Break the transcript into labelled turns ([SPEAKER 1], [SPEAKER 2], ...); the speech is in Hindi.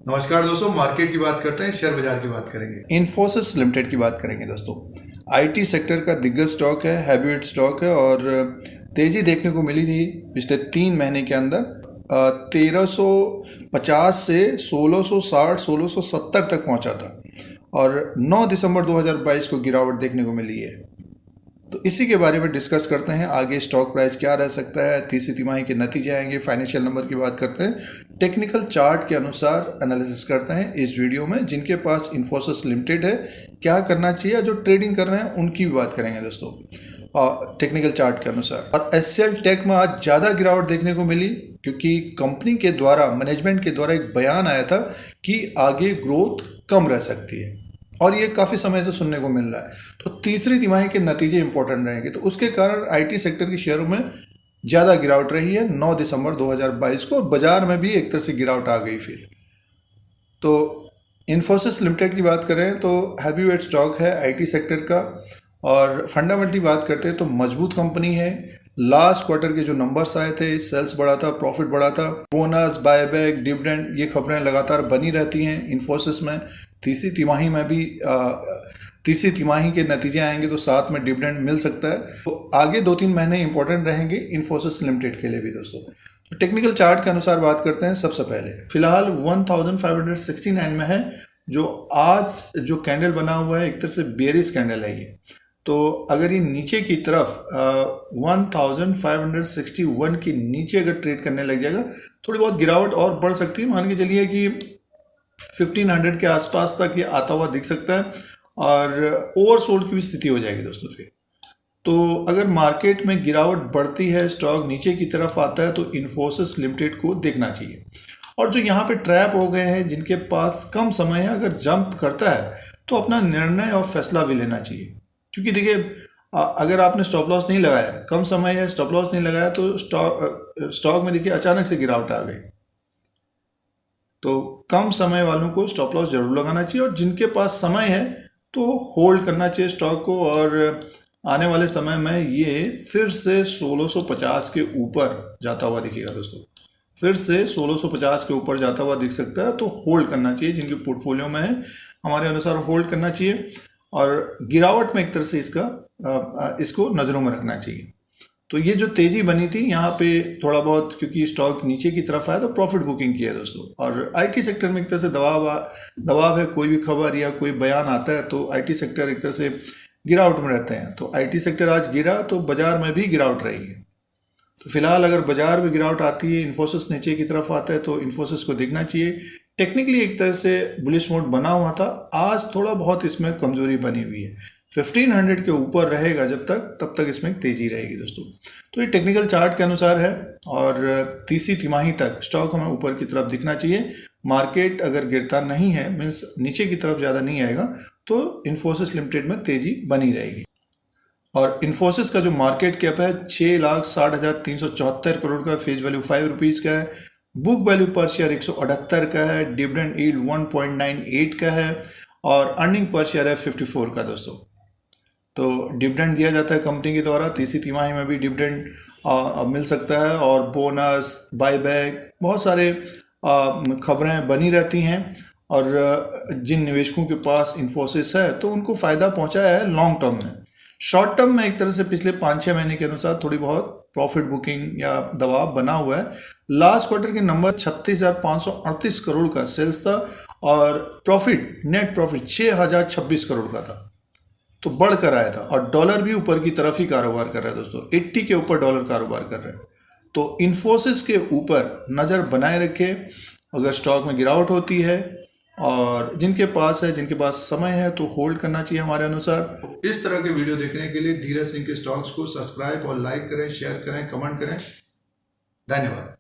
[SPEAKER 1] नमस्कार दोस्तों, मार्केट की बात करते हैं, शेयर बाजार की बात करेंगे। इन्फोसिस लिमिटेड की बात करेंगे दोस्तों। आईटी सेक्टर का दिग्गज स्टॉक है, हैवीवेट स्टॉक है और तेजी देखने को मिली थी पिछले 3 महीने के अंदर। 1350 से 1660 1670 तक पहुंचा था और 9 दिसंबर 2022 को गिरावट देखने को मिली है। तो इसी के बारे में डिस्कस करते हैं, आगे स्टॉक प्राइस क्या रह सकता है, तीसरी तिमाही के नतीजे आएंगे, फाइनेंशियल नंबर की बात करते हैं, टेक्निकल चार्ट के अनुसार एनालिसिस करते हैं इस वीडियो में। जिनके पास इन्फोसिस लिमिटेड है क्या करना चाहिए, जो ट्रेडिंग कर रहे हैं उनकी भी बात करेंगे दोस्तों टेक्निकल चार्ट के अनुसार। और एचसीएल टेक में आज ज़्यादा गिरावट देखने को मिली क्योंकि कंपनी के द्वारा, मैनेजमेंट के द्वारा एक बयान आया था कि आगे ग्रोथ कम रह सकती है और ये काफ़ी समय से सुनने को मिल रहा है। तो तीसरी तिमाही के नतीजे इंपॉर्टेंट रहेंगे, तो उसके कारण आईटी सेक्टर के शेयरों में ज़्यादा गिरावट रही है 9 दिसंबर 2022 को और बाजार में भी एक तरह से गिरावट आ गई। फिर तो इन्फोसिस लिमिटेड की बात करें तो हैवीवेट स्टॉक है आईटी सेक्टर का और फंडामेंटली बात करते हैं तो मजबूत कंपनी है। लास्ट क्वार्टर के जो नंबर्स आए थे, सेल्स बढ़ा था, प्रॉफिट बढ़ा था, बोनस, बायबैक, डिविडेंड, ये खबरें लगातार बनी रहती हैं इन्फोसिस में। तीसरी तिमाही में भी तीसरी तिमाही के नतीजे आएंगे तो साथ में डिविडेंड मिल सकता है। तो आगे 2-3 महीने इंपॉर्टेंट रहेंगे इन्फोसिस लिमिटेड के लिए भी दोस्तों। तो टेक्निकल चार्ट के अनुसार बात करते हैं। सबसे पहले फिलहाल 1569 में है, जो आज जो कैंडल बना हुआ है एक तरह से बेयरिश कैंडल है ये। तो अगर ये नीचे की तरफ 1561 के नीचे अगर ट्रेड करने लग जाएगा, थोड़ी बहुत गिरावट और बढ़ सकती है। मान के चलिए कि 1500 के आसपास तक ये आता हुआ दिख सकता है और ओवरसोल्ड की भी स्थिति हो जाएगी दोस्तों फिर। तो अगर मार्केट में गिरावट बढ़ती है, स्टॉक नीचे की तरफ आता है, तो इन्फोसिस लिमिटेड को देखना चाहिए। और जो यहाँ पे ट्रैप हो गए हैं, जिनके पास कम समय है, अगर जंप करता है तो अपना निर्णय और फैसला भी लेना चाहिए। क्योंकि देखिए, अगर आपने स्टॉप लॉस नहीं लगाया, कम समय है, स्टॉप लॉस नहीं लगाया, तो स्टॉक में देखिए अचानक से गिरावट आ गई। तो कम समय वालों को स्टॉप लॉस जरूर लगाना चाहिए और जिनके पास समय है तो होल्ड करना चाहिए स्टॉक को। और आने वाले समय में ये फिर से 1650 के ऊपर जाता हुआ दिखेगा दोस्तों, फिर से 1650 के ऊपर जाता हुआ दिख सकता है। तो होल्ड करना चाहिए, जिनके पोर्टफोलियो में है हमारे अनुसार होल्ड करना चाहिए और गिरावट में एक तरह से इसको नज़रों में रखना चाहिए। तो ये जो तेजी बनी थी यहाँ पे थोड़ा बहुत, क्योंकि स्टॉक नीचे की तरफ आया तो प्रॉफिट बुकिंग किया दोस्तों। और आईटी सेक्टर में एक तरह से दबाव है, कोई भी खबर या कोई बयान आता है तो आईटी सेक्टर एक तरह से गिरावट में रहते हैं। तो आईटी सेक्टर आज गिरा तो बाजार में भी गिरावट रही है। तो फिलहाल अगर बाजार में गिरावट आती है, इन्फोसिस नीचे की तरफ आता है, तो इन्फोसिस को देखना चाहिए। टेक्निकली एक तरह से बुलिश मोड बना हुआ था, आज थोड़ा बहुत इसमें कमजोरी बनी हुई है। 1500 के ऊपर रहेगा जब तक, तब तक इसमें तेजी रहेगी दोस्तों। तो ये टेक्निकल चार्ट के अनुसार है और तीसरी तिमाही तक स्टॉक हमें ऊपर की तरफ दिखना चाहिए। मार्केट अगर गिरता नहीं है, मीन्स नीचे की तरफ ज़्यादा नहीं आएगा, तो इन्फोसिस लिमिटेड में तेजी बनी रहेगी। और इन्फोसिस का जो मार्केट कैप है 6,60,374 करोड़ का, फेस वैल्यू 5 रुपीज़ का है, बुक वैल्यू पर शेयर 178 का है, डिविडेंड यील्ड 1.98 का है और अर्निंग पर शेयर है 54 का दोस्तों। तो डिविडेंड दिया जाता है कंपनी के द्वारा, तीसरी तिमाही में भी डिविडेंड मिल सकता है और बोनस, बायबैक, बहुत सारे खबरें बनी रहती हैं। और जिन निवेशकों के पास इन्फोसिस है तो उनको फ़ायदा पहुंचाया है लॉन्ग टर्म में। शॉर्ट टर्म में एक तरह से पिछले 5-6 महीने के अनुसार थोड़ी बहुत प्रॉफिट बुकिंग या दबाव बना हुआ है। लास्ट क्वार्टर के नंबर 36,538 करोड़ का सेल्स था और प्रॉफिट, नेट प्रॉफिट 6,026 करोड़ का था, तो बढ़कर आया था। और डॉलर भी ऊपर की तरफ ही कारोबार कर रहा है दोस्तों, 80 के ऊपर डॉलर कारोबार कर रहे हैं। तो इन्फोसिस के ऊपर नज़र बनाए रखें अगर स्टॉक में गिरावट होती है, और जिनके पास है, जिनके पास समय है, तो होल्ड करना चाहिए हमारे अनुसार। इस तरह के वीडियो देखने के लिए धीरज सिंह के स्टॉक्स को सब्सक्राइब और लाइक करें, शेयर करें, कमेंट करें। धन्यवाद।